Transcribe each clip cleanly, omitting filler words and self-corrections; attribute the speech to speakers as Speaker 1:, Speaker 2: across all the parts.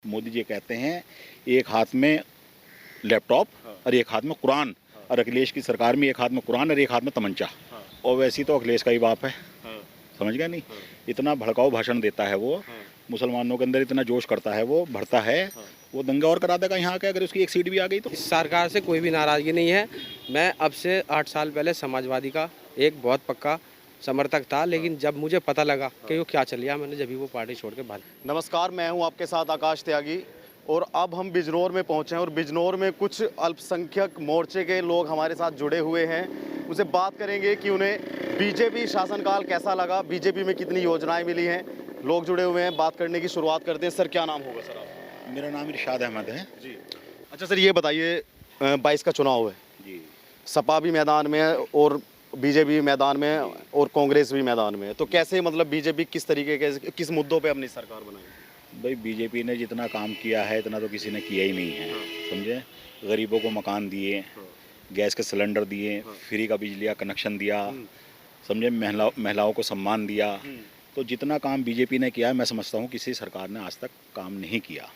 Speaker 1: मोदी जी कहते हैं एक हाथ में लैपटॉप और एक हाथ में कुरान, और अखिलेश की सरकार में एक हाथ में कुरान और एक हाथ में तमंचा। और वैसी तो अखिलेश का ही बाप है, समझ गया नहीं। इतना भड़काऊ भाषण देता है वो, मुसलमानों के अंदर इतना जोश करता है, वो भरता है, वो दंगा और करा देगा यहाँ के, अगर उसकी एक सीट भी आ गई तो।
Speaker 2: इस सरकार से कोई भी नाराज़गी नहीं है। मैं अब से 8 साल पहले समाजवादी का एक बहुत पक्का समर्थक था, लेकिन जब मुझे पता लगा कि वो क्या चल रहा, मैंने जब भी वो पार्टी छोड़ के भाग।
Speaker 3: नमस्कार, मैं हूं आपके साथ आकाश त्यागी और अब हम बिजनौर में पहुंचे हैं और बिजनौर में कुछ अल्पसंख्यक मोर्चे के लोग हमारे साथ जुड़े हुए हैं। उनसे बात करेंगे कि उन्हें बीजेपी शासनकाल कैसा लगा, बीजेपी में कितनी योजनाएं मिली हैं। लोग जुड़े हुए हैं, बात करने की शुरुआत करते हैं। सर, क्या नाम होगा सर आपका?
Speaker 1: मेरा नाम इरशाद अहमद है
Speaker 3: जी। अच्छा सर, ये बताइए 22 का चुनाव है
Speaker 1: जी।
Speaker 3: सपा भी मैदान में है और बीजेपी भी मैदान में है और कांग्रेस भी मैदान में है, तो कैसे मतलब बीजेपी किस तरीके के किस मुद्दों पे अपनी सरकार बनाई?
Speaker 1: भाई बीजेपी ने जितना काम किया है इतना तो किसी ने किया ही नहीं है, समझे। गरीबों को मकान दिए, गैस के सिलेंडर दिए, फ्री का बिजली का कनेक्शन दिया, समझे, महिलाओं को सम्मान दिया। तो जितना काम बीजेपी ने किया है, मैं समझता हूँ किसी सरकार ने आज तक काम नहीं किया,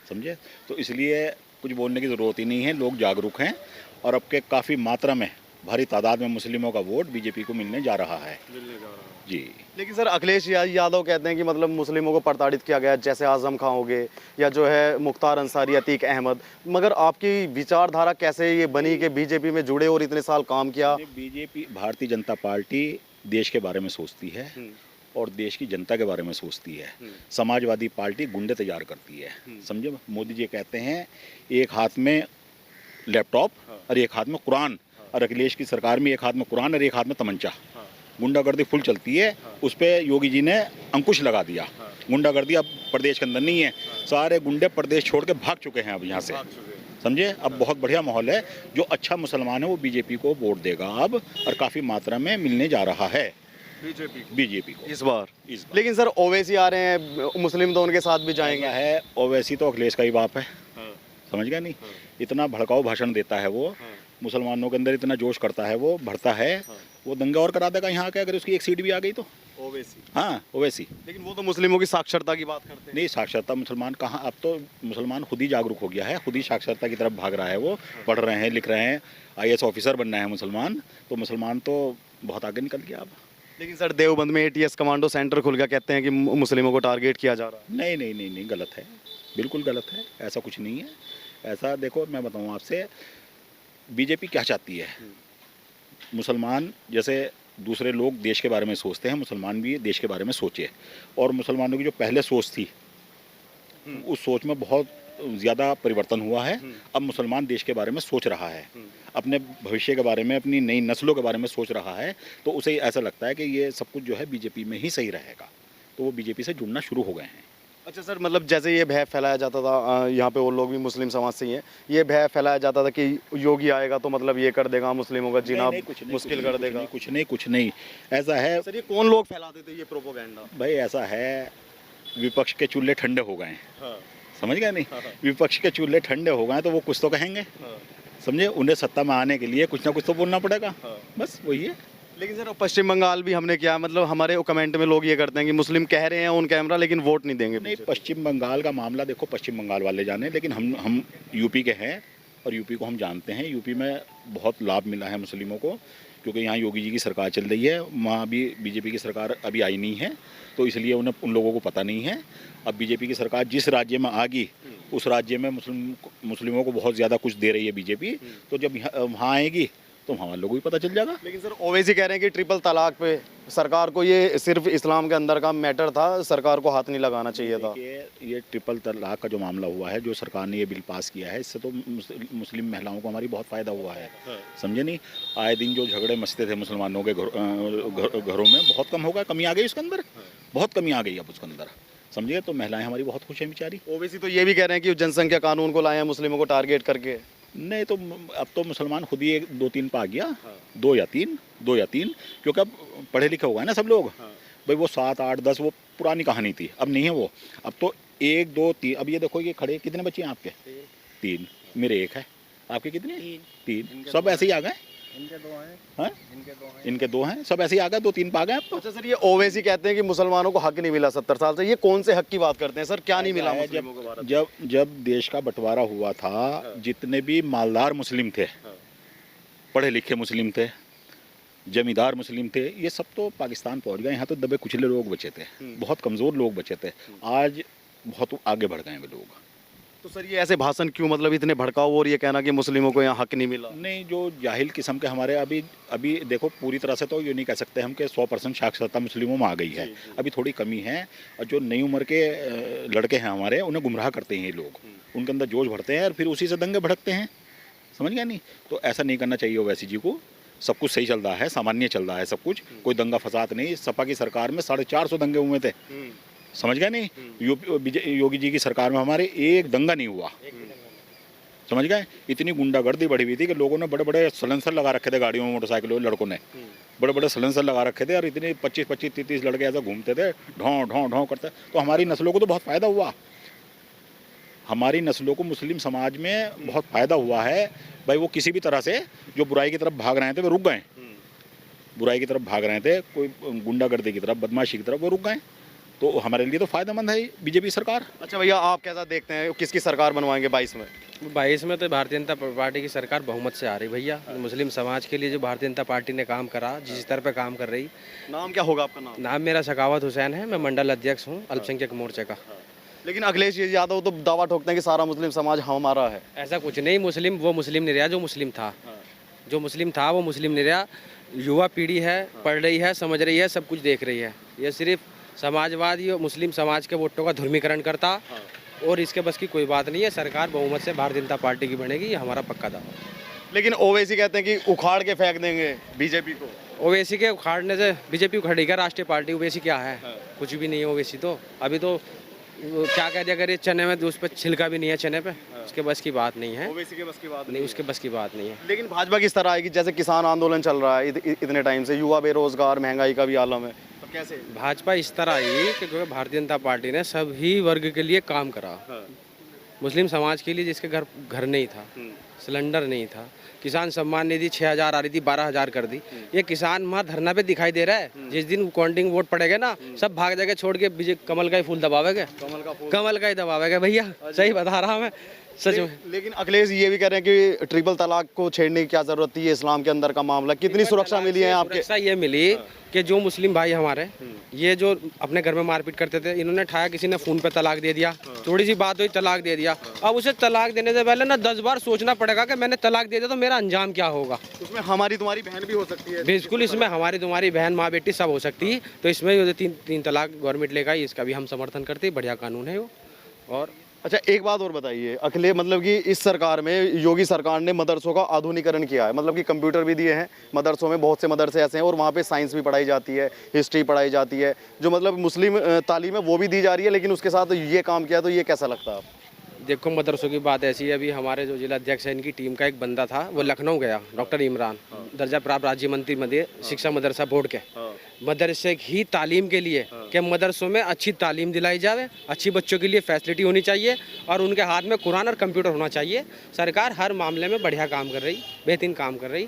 Speaker 1: समझे। तो इसलिए कुछ बोलने की ज़रूरत ही नहीं है, लोग जागरूक हैं और अब के काफ़ी मात्रा में, भारी तादाद में मुस्लिमों का वोट बीजेपी को मिलने जा रहा है जी।
Speaker 3: लेकिन सर अखिलेश यादव कहते हैं कि मतलब मुस्लिमों को प्रताड़ित किया गया, जैसे आजम खां हो गए या जो है मुख्तार अंसारी, अतीक अहमद। मगर आपकी विचारधारा कैसे ये बनी कि बीजेपी में जुड़े और इतने साल काम किया?
Speaker 1: बीजेपी, भारतीय जनता पार्टी देश के बारे में सोचती है और देश की जनता के बारे में सोचती है। समाजवादी पार्टी गुंडे तैयार करती है, समझे। मोदी जी कहते हैं एक हाथ में लैपटॉप और एक हाथ में कुरान, और अखिलेश की सरकार में एक हाथ में कुरान और एक हाथ में तमंचा। गुंडागर्दी फुल चलती है, उस पर योगी जी ने अंकुश लगा दिया। गुंडागर्दी अब प्रदेश के अंदर नहीं है, सारे गुंडे प्रदेश छोड़ के भाग चुके हैं अब यहाँ से, समझे। अब बहुत बढ़िया माहौल है, जो अच्छा मुसलमान है वो बीजेपी को वोट देगा अब, और काफ़ी मात्रा में मिलने जा रहा है बीजेपी को
Speaker 3: इस बार। लेकिन सर ओवैसी आ रहे हैं, मुस्लिम तो उनके साथ भी जाएंगे।
Speaker 1: है ओवैसी तो अखिलेश का ही बाप है, समझ गया नहीं। इतना भड़काऊ भाषण देता है वो, मुसलमानों के अंदर इतना जोश करता है, वो भरता है, वो दंगा और करा देगा यहाँ के, अगर उसकी एक सीट भी आ गई तो।
Speaker 3: ओवैसी?
Speaker 1: हाँ, ओवैसी।
Speaker 3: लेकिन वो तो मुस्लिमों की साक्षरता की बात करते हैं।
Speaker 1: नहीं, साक्षरता मुसलमान कहाँ, अब तो मुसलमान खुद ही जागरूक हो गया है, खुद ही साक्षरता की तरफ भाग रहा है। वो पढ़ रहे हैं, लिख रहे हैं, IAS ऑफिसर बनना है मुसलमान, तो मुसलमान तो बहुत आगे निकल गया अब।
Speaker 3: लेकिन सर देवबंद में ATS कमांडो सेंटर खुल गया, कहते हैं कि मुस्लिमों को टारगेट किया जा रहा है।
Speaker 1: नहीं नहीं नहीं नहीं, गलत है, बिल्कुल गलत है, ऐसा कुछ नहीं है। ऐसा देखो, मैं बताऊँ आपसे, बीजेपी क्या चाहती है। मुसलमान जैसे दूसरे लोग देश के बारे में सोचते हैं, मुसलमान भी देश के बारे में सोचे, और मुसलमानों की जो पहले सोच थी उस सोच में बहुत ज़्यादा परिवर्तन हुआ है। अब मुसलमान देश के बारे में सोच रहा है, अपने भविष्य के बारे में, अपनी नई नस्लों के बारे में सोच रहा है, तो उसे ऐसा लगता है कि ये सब कुछ जो है बीजेपी में ही सही रहेगा, तो वो बीजेपी से जुड़ना शुरू हो गए हैं।
Speaker 3: अच्छा सर, मतलब जैसे ये भय फैलाया जाता था, यहाँ पे और लोग भी मुस्लिम समाज से ही हैं, ये भय फैलाया जाता था कि योगी आएगा तो मतलब ये कर देगा, मुस्लिमों का जीना मुश्किल कर देगा।
Speaker 1: कुछ नहीं ऐसा है
Speaker 3: सर। ये कौन लोग फैलाते थे ये प्रोपोगेंडा?
Speaker 1: भाई ऐसा है, विपक्ष के चूल्हे ठंडे हो गए हैं, समझ गए नहीं। विपक्ष के चूल्हे ठंडे हो गए तो वो कुछ तो कहेंगे, समझे। उन्हें सत्ता में आने के लिए कुछ ना कुछ तो बोलना पड़ेगा, बस वही है।
Speaker 3: लेकिन सर पश्चिम बंगाल भी हमने किया, मतलब हमारे कमेंट में लोग ये करते हैं कि मुस्लिम कह रहे हैं ऑन कैमरा लेकिन वोट नहीं देंगे।
Speaker 1: नहीं, पश्चिम बंगाल का मामला देखो, पश्चिम बंगाल वाले जाने, लेकिन हम यूपी के हैं और यूपी को हम जानते हैं। यूपी में बहुत लाभ मिला है मुस्लिमों को, क्योंकि यहाँ योगी जी की सरकार चल रही है, वहाँ भी बीजेपी की सरकार अभी आई नहीं है, तो इसलिए उन लोगों को पता नहीं है। अब बीजेपी की सरकार जिस राज्य में आ गई, उस राज्य में मुस्लिमों को बहुत ज़्यादा कुछ दे रही है बीजेपी, तो जब वहाँ आएगी तो वहाँ लोगों को भी पता चल जाएगा।
Speaker 3: लेकिन सर ओवैसी कह रहे हैं कि ट्रिपल तलाक पे सरकार को, ये सिर्फ इस्लाम के अंदर का मैटर था, सरकार को हाथ नहीं लगाना चाहिए था।
Speaker 1: ये ट्रिपल तलाक का जो मामला हुआ है, जो सरकार ने ये बिल पास किया है, इससे तो मुस्लिम महिलाओं को हमारी बहुत फ़ायदा हुआ है, समझे नहीं। आए दिन जो झगड़े मचते थे मुसलमानों के घरों में, बहुत कम हो गया, कमी आ गई उसके अंदर, बहुत कमी आ गई अब उसके अंदर, समझिए। तो महिलाएं हमारी बहुत खुश हैं बेचारी।
Speaker 3: ओवैसी तो ये भी कह रहे हैं कि जनसंख्या कानून को लाए हैं मुस्लिमों को टारगेट करके।
Speaker 1: नहीं, तो अब तो मुसलमान खुद ही 2-3 पा गया, 2 या 3, क्योंकि अब पढ़े लिखे हो गए ना सब लोग। भाई वो 7, 8, 10 वो पुरानी कहानी थी, अब नहीं है वो। अब तो 1, 2, 3, अब ये देखो ये खड़े, कितने बच्चे हैं आपके? 3, मेरे 1 है, आपके कितने? 3, सब ऐसे ही आ गए। हैं? इनके दो हैं, सब ऐसे ही आ गए, 2-3 पा गए अब तो।
Speaker 3: अच्छा सर, ये ओवैसी कहते हैं कि मुसलमानों को हक नहीं मिला 70 साल से, ये कौन से हक की बात करते हैं सर? क्या नहीं मिला मुस्लिमों को भारत में?
Speaker 1: जब देश का बंटवारा हुआ था, जितने भी मालदार मुस्लिम थे, पढ़े लिखे मुस्लिम थे, जमींदार मुस्लिम थे, ये सब तो पाकिस्तान पहुंच गए। यहाँ तो दबे कुचले लोग बचे थे, बहुत कमज़ोर लोग बचे थे। आज बहुत आगे बढ़ गए हैं वे लोग।
Speaker 3: तो सर ये ऐसे भाषण क्यों, मतलब इतने भड़काऊ, और ये कहना कि मुस्लिमों को यहाँ हक नहीं मिला?
Speaker 1: नहीं, जो जाहिल किस्म के हमारे अभी देखो, पूरी तरह से तो ये नहीं कह सकते हम कि 100% साक्षरता मुस्लिमों में आ गई है, अभी थोड़ी कमी है। और जो नई उम्र के लड़के हैं हमारे, उन्हें गुमराह करते हैं ये लोग, उनके अंदर जोश भरते हैं और फिर उसी से दंगे भड़कते हैं, समझ गया नहीं? तो ऐसा नहीं करना चाहिए ओवैसी जी को। सब कुछ सही चल रहा है, सामान्य चल रहा है सब कुछ, कोई दंगा फसाद नहीं। सपा की सरकार में 450 दंगे हुए थे, समझ गए नहीं? योगी जी की सरकार में हमारे एक दंगा नहीं हुआ, समझ गए? इतनी गुंडागर्दी बढ़ी हुई थी कि लोगों ने बड़े बड़े सलेंसर लगा रखे थे गाड़ियों में, मोटरसाइकिलों, लड़कों ने बड़े बड़े सलेंसर लगा रखे थे और इतने 25-25, 30 लड़के ऐसे घूमते थे, ढों ढों ढों करते। तो हमारी नस्लों को तो बहुत फ़ायदा हुआ, हमारी नस्लों को मुस्लिम समाज में बहुत फ़ायदा हुआ है भाई। वो किसी भी तरह से जो बुराई की तरफ भाग रहे थे वो रुक गए, बुराई की तरफ भाग रहे थे, कोई गुंडागर्दी की तरफ, बदमाशी की तरफ, वो रुक गए। तो हमारे लिए तो फ़ायदेमंद है बीजेपी सरकार।
Speaker 3: अच्छा भैया, आप कैसा देखते हैं, किसकी सरकार बनवाएंगे 22 में?
Speaker 2: 22 में तो भारतीय जनता पार्टी की सरकार बहुमत से आ रही भैया। मुस्लिम समाज के लिए जो भारतीय जनता पार्टी ने काम करा, जिस स्तर पे काम कर रही।
Speaker 3: नाम क्या होगा आपका? नाम
Speaker 2: मेरा सखावत हुसैन है, मैं मंडल अध्यक्ष हूँ अल्पसंख्यक मोर्चे का।
Speaker 3: लेकिन अखिलेश यादव तो दावा ठोकते हैं कि सारा मुस्लिम समाज हमारा है।
Speaker 2: ऐसा कुछ नहीं, वो मुस्लिम नहीं रहा जो मुस्लिम था, जो मुस्लिम था वो मुस्लिम नहीं रहा। युवा पीढ़ी है, पढ़ रही है, समझ रही है, सब कुछ देख रही है। ये सिर्फ समाजवादी और मुस्लिम समाज के वोटों का ध्रुवीकरण करता, और इसके बस की कोई बात नहीं है। सरकार बहुमत से भारतीय जनता पार्टी की बनेगी, ये हमारा पक्का दावा।
Speaker 3: लेकिन ओवैसी कहते हैं कि उखाड़ के फेंक देंगे बीजेपी को।
Speaker 2: ओवैसी के उखाड़ने से बीजेपी उखड़ी क्या? राष्ट्रीय पार्टी ओवैसी क्या है? कुछ भी नहीं है ओवैसी तो। अभी तो क्या कह दिया, अगर ये चने में उस पर छिलका भी नहीं है चने पे, उसके बस की बात नहीं है।
Speaker 3: ओवैसी के बस की बात
Speaker 2: नहीं, उसके बस की बात नहीं है।
Speaker 3: लेकिन भाजपा किस तरह आएगी? जैसे किसान आंदोलन चल रहा है इतने टाइम से, युवा बेरोजगार, महंगाई का भी आलम है, तो कैसे?
Speaker 2: भाजपा इस तरह आई कि भारतीय जनता पार्टी ने सभी वर्ग के लिए काम करा। मुस्लिम समाज के लिए जिसके घर नहीं था, सिलेंडर नहीं था, किसान सम्मान निधि 6000 आ रही थी, 12000 कर दी। ये किसान वहाँ धरना पे दिखाई दे रहा है। जिस दिन काउंटिंग वोट पड़ेगा ना, सब भाग जाएगा छोड़ के कमल का ही फूल दबावेगा, कमल का ही दबावेगा भैया, सही बता रहा मैं सच में।
Speaker 3: लेकिन अखिलेश ये भी कह रहे हैं कि ट्रिपल तलाक को छेड़ने की क्या जरूरत थी, इस्लाम के अंदर का मामला, कितनी सुरक्षा मिली है आपके?
Speaker 2: सुरक्षा ये मिली कि जो मुस्लिम भाई हमारे, ये जो अपने घर में मारपीट करते थे, इन्होंने ठाया, किसी ने फोन पे तलाक दे दिया, थोड़ी सी बात हुई तलाक दे दिया। अब उसे तलाक देने से पहले ना 10 बार सोचना पड़ेगा कि मैंने तलाक दे दिया तो मेरा अंजाम क्या होगा।
Speaker 3: उसमें हमारी तुम्हारी बहन भी हो सकती है।
Speaker 2: बिल्कुल, इसमें हमारी तुम्हारी बहन, माँ, बेटी सब हो सकती है। तो इसमें जो तीन तलाक गवर्नमेंट लेगा, इसका भी हम समर्थन करते हैं, बढ़िया कानून है वो। और
Speaker 3: अच्छा एक बात और बताइए अखिलेश, मतलब कि इस सरकार में योगी सरकार ने मदरसों का आधुनिकीकरण किया है, मतलब कि कंप्यूटर भी दिए हैं मदरसों में, बहुत से मदरसे ऐसे हैं और वहाँ पे साइंस भी पढ़ाई जाती है, हिस्ट्री पढ़ाई जाती है, जो मतलब मुस्लिम तालीम है वो भी दी जा रही है, लेकिन उसके साथ ये काम किया, तो ये कैसा लगता है आप?
Speaker 2: देखो, मदरसों की बात ऐसी है, अभी हमारे जो जिला अध्यक्ष है इनकी टीम का एक बंदा था, वो लखनऊ गया, डॉक्टर इमरान, दर्जा प्राप्त राज्य मंत्री मध्य शिक्षा मदरसा बोर्ड के, मदरसे की तालीम के लिए कि मदरसों में अच्छी तालीम दिलाई जाए, अच्छी बच्चों के लिए फैसिलिटी होनी चाहिए और उनके हाथ में कुरान और कंप्यूटर होना चाहिए। सरकार हर मामले में बढ़िया काम कर रही, बेहतरीन काम कर रही।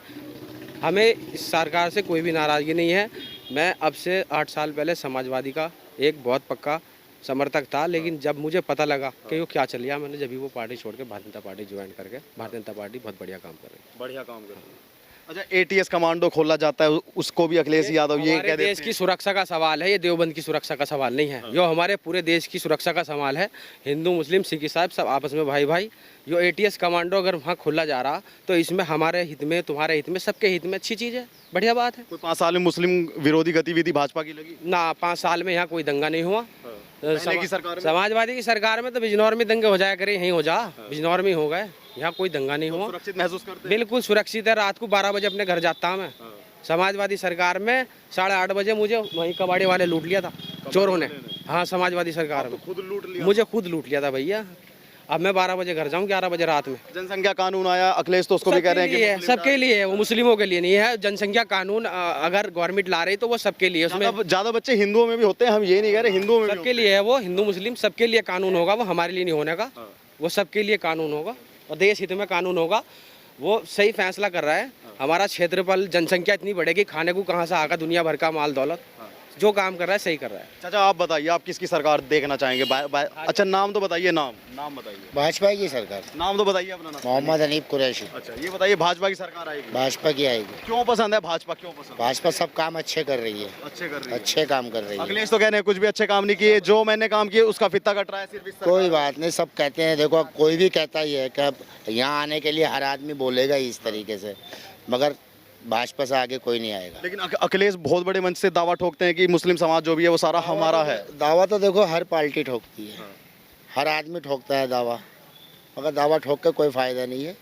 Speaker 2: हमें इस सरकार से कोई भी नाराज़गी नहीं है। मैं अब से 8 साल पहले समाजवादी का एक बहुत पक्का समर्थक था, लेकिन जब मुझे पता लगा कि वो क्या चल रहा, मैंने जब भी वो पार्टी छोड़ के भारतीय जनता पार्टी ज्वाइन करके, भारतीय जनता पार्टी बहुत बढ़िया काम कर रही है।
Speaker 3: बढ़िया काम कर रही है। अच्छा, एटीएस कमांडो खोला जाता है, उसको भी अखिलेश यादव ये कह देते हैं।
Speaker 2: देश की सुरक्षा का सवाल है, ये देवबंद की सुरक्षा का सवाल नहीं है, जो हमारे पूरे देश की सुरक्षा का सवाल है। हिंदू मुस्लिम सिख ईसाई सब आपस में भाई भाई। जो एटीएस कमांडो अगर वहाँ खोला जा रहा, तो इसमें हमारे हित में, तुम्हारे हित में, सबके हित में अच्छी चीज़ है, बढ़िया बात है।
Speaker 3: कोई 5 साल में मुस्लिम विरोधी गतिविधि भाजपा की लगी
Speaker 2: ना? 5 साल में यहाँ कोई दंगा नहीं हुआ।
Speaker 3: की सरकार में?
Speaker 2: समाजवादी की सरकार में तो बिजनौर में दंगे हो जाया करे, यहीं हो जा, बिजनौर में हो गए, यहाँ कोई दंगा नहीं हुआ।
Speaker 3: सुरक्षित महसूस करते हैं?
Speaker 2: बिल्कुल सुरक्षित है। रात को 12 बजे अपने घर जाता हूँ मैं। समाजवादी सरकार में 8:30 बजे मुझे वहीं कबाड़ी वाले लूट लिया था चोरों ने। हाँ, समाजवादी सरकार में
Speaker 3: खुद लूट लिया?
Speaker 2: मुझे खुद लूट लिया था भैया। अब मैं 12 बजे घर जाऊँ, 11 बजे रात में।
Speaker 3: जनसंख्या कानून आया, अखिलेश तो उसको भी कह रहे हैं कि
Speaker 2: सबके लिए है, वो मुस्लिमों के लिए नहीं है। जनसंख्या कानून अगर गवर्नमेंट ला रही तो वो सबके लिए, उसमें
Speaker 3: ज्यादा बच्चे हिंदुओं में भी होते हैं, हम ये नहीं कह रहे, हिंदुओं में
Speaker 2: सबके लिए है वो। हिंदू मुस्लिम सबके लिए कानून होगा, वो हमारे लिए नहीं होने का, वो सबके लिए कानून होगा और देश हित में कानून होगा। वो सही फैसला कर रहा है हमारा क्षेत्रफल जनसंख्या इतनी बढ़ेगी, खाने को कहाँ से आगा दुनिया भर का माल दौलत। जो काम कर रहा है सही कर रहा है।
Speaker 3: चाचा आप बताइए, आप किसकी सरकार देखना चाहेंगे? अच्छा नाम तो बताइए, नाम बताइए।
Speaker 4: भाजपा की सरकार।
Speaker 3: नाम तो बताइए अपना नाम।
Speaker 4: मोहम्मद हनीफ कुरैशी।
Speaker 3: अच्छा ये बताइए, भाजपा की सरकार आएगी?
Speaker 4: भाजपा की आएगी।
Speaker 3: क्यों पसंद है भाजपा, क्यों पसंद?
Speaker 4: भाजपा सब काम अच्छे कर रही है,
Speaker 3: अच्छे कर रही है।
Speaker 4: अच्छे काम कर रही है।
Speaker 3: अखिलेश तो कह रहे हैं कुछ भी अच्छे काम नहीं किए, जो मैंने काम किए उसका फित्ता कट रहा है सिर्फ इस सरकार
Speaker 4: कोई
Speaker 3: में।
Speaker 4: बात नहीं, सब कहते हैं, देखो कोई भी कहता ही है कि अब यहाँ आने के लिए हर आदमी बोलेगा ही इस तरीके से, मगर भाजपा से आगे कोई नहीं आएगा।
Speaker 3: लेकिन अखिलेश बहुत बड़े मंच से दावा ठोकते हैं कि मुस्लिम समाज जो भी है वो सारा हमारा है।
Speaker 4: दावा तो देखो हर पार्टी ठोकती है, हर आदमी ठोकता है दावा, मगर दावा ठोक के कोई फायदा नहीं है।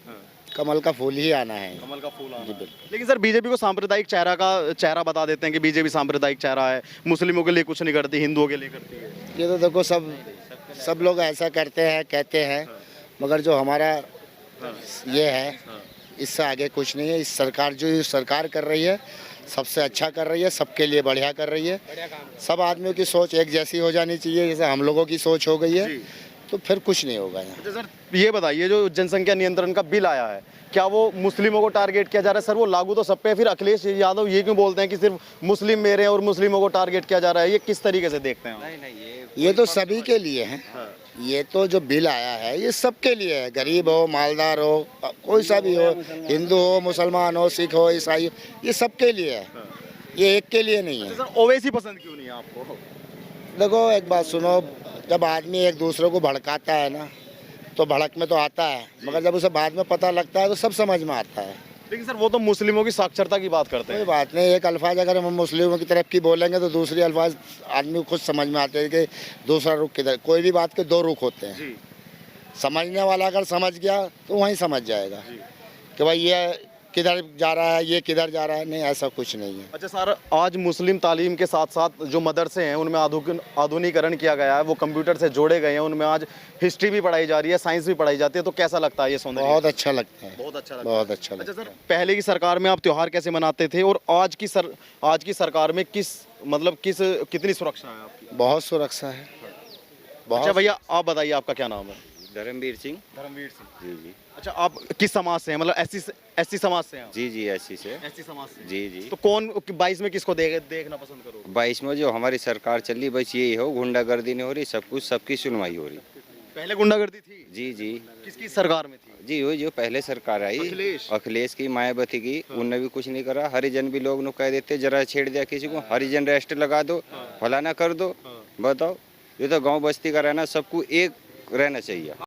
Speaker 4: कमल का फूल ही आना है।
Speaker 3: कमल का फूल आना
Speaker 4: जी
Speaker 3: है।
Speaker 4: बिल्कुल।
Speaker 3: लेकिन सर बीजेपी को सांप्रदायिक चेहरा बता देते हैं कि बीजेपी सांप्रदायिक चेहरा है, मुस्लिमों के लिए कुछ नहीं करती, हिंदुओं के लिए करती है।
Speaker 4: ये तो देखो सब लोग ऐसा करते हैं, कहते हैं, मगर जो हमारा ये है इससे आगे कुछ नहीं है। इस सरकार जो सरकार कर रही है सबसे अच्छा कर रही है, सबके लिए बढ़िया कर रही है। सब आदमियों की सोच एक जैसी हो जानी चाहिए, जैसे हम लोगों की सोच हो गई है, तो फिर कुछ नहीं होगा यहाँ।
Speaker 3: अच्छा सर ये बताइए, जो जनसंख्या नियंत्रण का बिल आया है, क्या वो मुस्लिमों को टारगेट किया जा रहा है? सर वो लागू तो सब पे है, फिर अखिलेश यादव ये क्यों बोलते हैं कि सिर्फ मुस्लिम मेरे हैं और मुस्लिमों को टारगेट किया जा रहा है? ये किस तरीके से देखते हैं आप?
Speaker 4: ये तो सभी के लिए है। ये तो जो बिल आया है ये सबके लिए है, गरीब हो, मालदार हो, कोई सा भी हो, हिंदू हो, मुसलमान हो, सिख हो, ईसाई हो, ये सबके लिए है, ये एक के लिए नहीं है।
Speaker 3: सर ओवैसी पसंद क्यों नहीं है आपको?
Speaker 4: देखो एक बात सुनो, जब आदमी एक दूसरे को भड़काता है ना तो भड़क में तो आता है, मगर जब उसे बाद में पता लगता है तो सब समझ में आता है।
Speaker 3: लेकिन सर वो तो मुस्लिमों की साक्षरता की बात करते
Speaker 4: कोई
Speaker 3: हैं।
Speaker 4: बात नहीं, एक अल्फाज अगर हम मुस्लिमों की तरफ की बोलेंगे तो दूसरी अल्फाज आदमी को खुद समझ में आते हैं कि दूसरा रुख किधर। कोई भी बात के दो रुख होते हैं।
Speaker 3: जी।
Speaker 4: समझने वाला अगर समझ गया तो वहीं समझ जाएगा कि भाई ये किधर जा रहा है, ये किधर जा रहा है। नहीं, ऐसा कुछ नहीं है।
Speaker 3: अच्छा सर, आज मुस्लिम तालीम के साथ साथ जो मदरसे हैं उनमें आधुनिकीकरण किया गया है, वो कंप्यूटर से जोड़े गए हैं, उनमें आज हिस्ट्री भी पढ़ाई जा रही है, साइंस भी पढ़ाई जाती है, तो कैसा लगता है ये सौंदर्य?
Speaker 4: बहुत अच्छा लगता है,
Speaker 3: बहुत अच्छा लगता
Speaker 4: बहुत
Speaker 3: है।
Speaker 4: अच्छा
Speaker 3: अच्छा
Speaker 4: लगता
Speaker 3: सर,
Speaker 4: है।
Speaker 3: पहले की सरकार में आप त्योहार कैसे मनाते थे और आज की सरकार में कितनी सुरक्षा है आपकी?
Speaker 4: बहुत सुरक्षा है, बहुत।
Speaker 3: अच्छा भैया आप बताइए, आपका क्या नाम है?
Speaker 5: धर्मवीर सिंह।
Speaker 3: धर्मवीर सिंह।
Speaker 5: जी जी।
Speaker 3: अच्छा आप किस समाज से हैं, मतलब एससी समाज से हैं आप?
Speaker 5: जी जी, ऐसी से।
Speaker 3: एससी समाज से।
Speaker 5: जी जी।
Speaker 3: तो कौन 22 में किसको देखना पसंद करोगे?
Speaker 5: 22 में जो हमारी सरकार चल रही बस यही हो, गुंडागर्दी नहीं हो रही, सब कुछ सबकी सुनवाई हो रही।
Speaker 3: पहले गुंडागर्दी थी?
Speaker 5: जी जी।
Speaker 3: किसकी सरकार में थी?
Speaker 5: जी वही जो पहले सरकार आई अखिलेश की, मायावती की, उनने भी कुछ नहीं करा। हरिजन भी लोग कह देते, जरा छेड़ दिया किसी को, हरिजन रजिस्टर लगा दो, फलाना कर दो। बताओ, ये तो गाँव बस्ती का रहना, सबको एक रहना चाहिए।